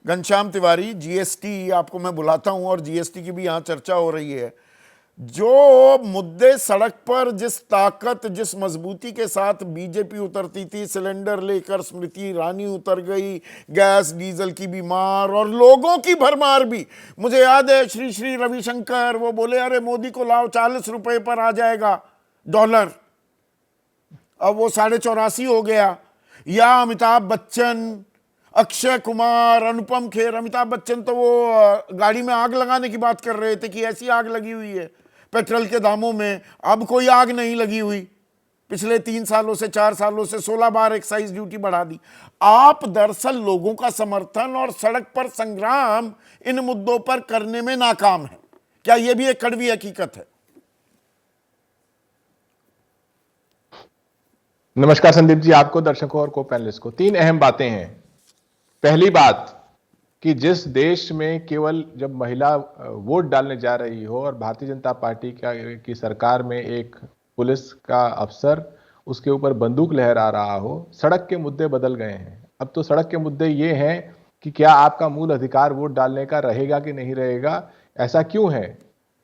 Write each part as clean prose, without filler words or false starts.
Ghanshyam Tiwari, GST आपको मैं बुलाता हूं और जीएसटी की भी यहां चर्चा हो रही है। जो मुद्दे सड़क पर जिस ताकत, जिस मजबूती के साथ बीजेपी उतरती थी, सिलेंडर लेकर स्मृति ईरानी उतर गई, गैस डीजल की भी मार और लोगों की भरमार भी। मुझे याद है श्री श्री रविशंकर वो बोले अरे मोदी को लाओ 40 रुपए पर आ जाएगा डॉलर, अब वो 84.5 हो गया। या अमिताभ बच्चन, अक्षय कुमार, अनुपम खेर। अमिताभ बच्चन तो वो गाड़ी में आग लगाने की बात कर रहे थे कि ऐसी आग लगी हुई है पेट्रोल के दामों में, अब कोई आग नहीं लगी हुई। पिछले 3 सालों से 4 सालों से 16 बार एक्साइज ड्यूटी बढ़ा दी। आप दरअसल लोगों का समर्थन और सड़क पर संग्राम इन मुद्दों पर करने में नाकाम है। क्या यह भी एक कड़वी हकीकत है? नमस्कार संदीप जी, आपको, दर्शकों और को पैनलिस्ट को। 3 अहम बातें हैं। पहली बात कि जिस देश में केवल जब महिला वोट डालने जा रही हो और भारतीय जनता पार्टी की सरकार में एक पुलिस का अफसर उसके ऊपर बंदूक लहरा रहा हो, सड़क के मुद्दे बदल गए हैं। अब तो सड़क के मुद्दे ये हैं कि क्या आपका मूल अधिकार वोट डालने का रहेगा कि नहीं रहेगा। ऐसा क्यों है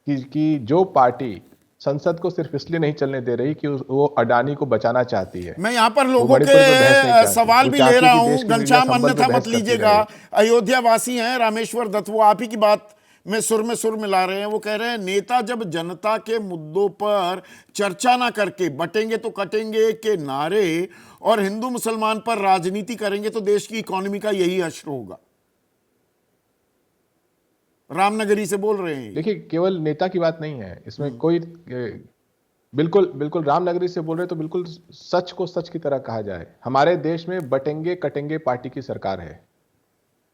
कि जो पार्टी संसद को सिर्फ इसलिए नहीं चलने दे रही कि वो अडानी को बचाना चाहती है। मैं यहां पर लोगों के सवाल भी ले रहा हूं घनश्याम, अन्यथा मत लीजिएगा। अयोध्या वासी हैं रामेश्वर दत्त, वो आप ही की बात में सुर मिला रहे हैं। वो कह रहे हैं नेता जब जनता के मुद्दों पर चर्चा ना करके बटेंगे तो कटेंगे के नारे और हिंदू मुसलमान पर राजनीति करेंगे तो देश की इकोनॉमी का यही हश्र होगा। रामनगरी से बोल रहे हैं। देखिए, केवल नेता की बात नहीं है इसमें, कोई बिल्कुल रामनगरी से बोल रहे तो बिल्कुल सच को सच की तरह कहा जाए। हमारे देश में बटेंगे कटेंगे पार्टी की सरकार है।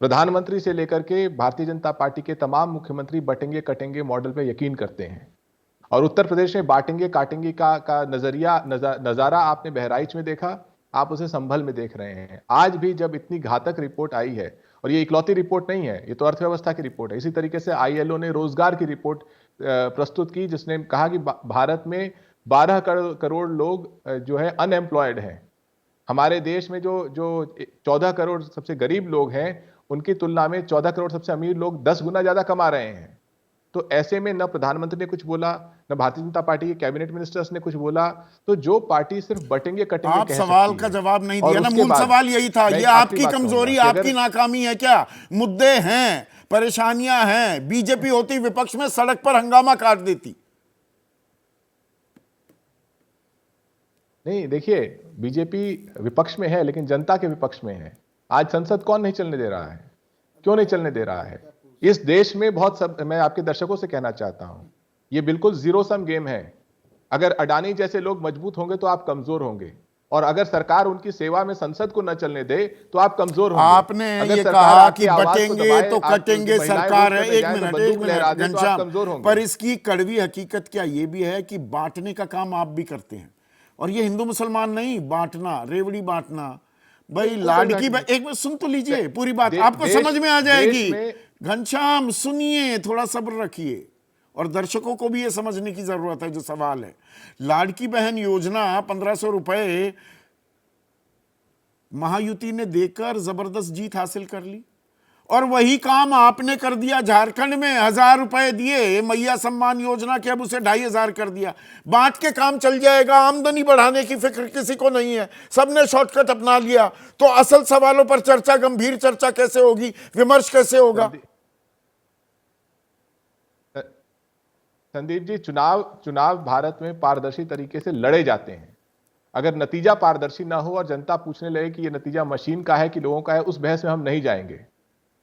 प्रधानमंत्री से लेकर के भारतीय जनता पार्टी के तमाम मुख्यमंत्री बटेंगे कटेंगे मॉडल पे यकीन करते हैं। और उत्तर प्रदेश में बांटेंगे काटेंगे का नजारा आपने बहराइच में देखा, आप उसे संभल में देख रहे हैं। आज भी जब इतनी घातक रिपोर्ट आई है, और ये इकलौती रिपोर्ट नहीं है, ये तो अर्थव्यवस्था की रिपोर्ट है। इसी तरीके से आईएलओ ने रोजगार की रिपोर्ट प्रस्तुत की, जिसने कहा कि भारत में 12 करोड़ लोग जो है अनएम्प्लॉयड हैं। हमारे देश में जो 14 करोड़ सबसे गरीब लोग हैं, उनकी तुलना में 14 करोड़ सबसे अमीर लोग 10 गुना ज्यादा कमा रहे हैं। तो ऐसे में न प्रधानमंत्री ने कुछ बोला, न भारतीय जनता पार्टी के कैबिनेट मिनिस्टर्स ने कुछ बोला। तो जो पार्टी सिर्फ बटेंगे कटेंगे आप सवाल का जवाब नहीं दिया ना। मूल सवाल यही था, ये आपकी कमजोरी, आपकी नाकामी है क्या? मुद्दे हैं, परेशानियां हैं। बीजेपी होती विपक्ष में सड़क पर हंगामा काट देती। नहीं, देखिए, बीजेपी विपक्ष में है लेकिन जनता के विपक्ष में है। आज संसद कौन नहीं चलने दे रहा है? क्यों नहीं चलने दे रहा है? इस देश में मैं आपके दर्शकों से कहना चाहता हूं, ये बिल्कुल जीरो सम गेम है। अगर अडानी जैसे लोग मजबूत होंगे तो आप कमजोर होंगे, और अगर सरकार उनकी सेवा में संसद को न चलने दे तो आप कमजोर होंगे। आपने ये कहा कि बटेंगे तो कटेंगे सरकार है। एक मिनट घनश्याम, पर इसकी कड़वी हकीकत क्या ये भी है कि बांटने का काम आप भी करते हैं, और ये हिंदू मुसलमान नहीं, बांटना, रेवड़ी बांटना। भाई लाडकी, एक बार सुन तो लीजिए पूरी बात, आपको समझ में आ जाएगी। घनश्याम सुनिए, थोड़ा सब्र रखिए, और दर्शकों को भी ये समझने की जरूरत है जो सवाल है। लाडकी बहन योजना 1500 रुपए महायुति ने देकर जबरदस्त जीत हासिल कर ली, और वही काम आपने कर दिया झारखंड में। 1000 रुपए दिए मैया सम्मान योजना के, अब उसे 2500 कर दिया। बांट के काम चल जाएगा, आमदनी बढ़ाने की फिक्र किसी को नहीं है, सबने शॉर्टकट अपना लिया। तो असल सवालों पर चर्चा, गंभीर चर्चा कैसे होगी, विमर्श कैसे होगा? संदीप जी, चुनाव भारत में पारदर्शी तरीके से लड़े जाते हैं। अगर नतीजा पारदर्शी ना हो और जनता पूछने लगे कि यह नतीजा मशीन का है कि लोगों का है, उस बहस में हम नहीं जाएंगे।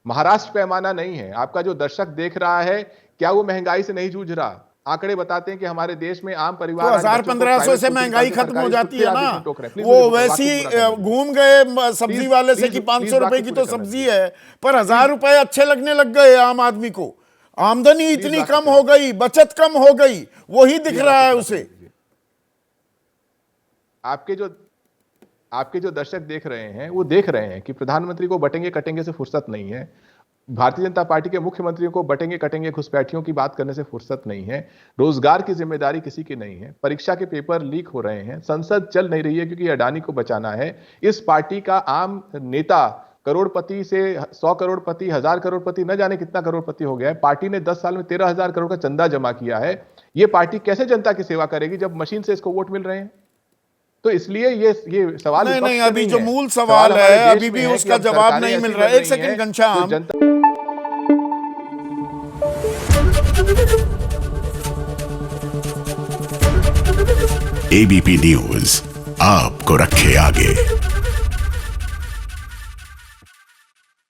महाराष्ट्र पैमाना नहीं है। आपका जो दर्शक देख रहा है, क्या वो महंगाई से नहीं जूझ रहा? आंकड़े बताते हैं कि हमारे देश में आम परिवार 1000-1500 से महंगाई खत्म हो जाती है ना। वो वैसी घूम गए सब्जी वाले से कि 500 रुपए की तो सब्जी है, पर 1000 रुपए अच्छे लगने लग गए आम आदमी को। आमदनी इतनी कम हो गई, बचत कम हो गई, वही दिख रहा है उसे। आपके जो दर्शक देख रहे हैं वो देख रहे हैं कि प्रधानमंत्री को बटेंगे कटेंगे से फुर्सत नहीं है। भारतीय जनता पार्टी के मुख्यमंत्रियों को बटेंगे कटेंगे घुसपैठियों की बात करने से फुर्सत नहीं है। रोजगार की जिम्मेदारी किसी की नहीं है। परीक्षा के पेपर लीक हो रहे हैं, संसद चल नहीं रही है क्योंकि अडानी को बचाना है। इस पार्टी का आम नेता करोड़पति से 100 करोड़पति, 1000 करोड़पति, न जाने कितना करोड़पति हो गया है। पार्टी ने 10 साल में 13,000 करोड़ का चंदा जमा किया है। ये पार्टी कैसे जनता की सेवा करेगी जब मशीन से इसको वोट मिल रहे हैं? तो इसलिए ये सवाल नहीं, अभी जो मूल सवाल है अभी भी उसका जवाब नहीं मिल रहा है। एक सेकंड घनश्याम, एबीपी न्यूज आपको रखे आगे।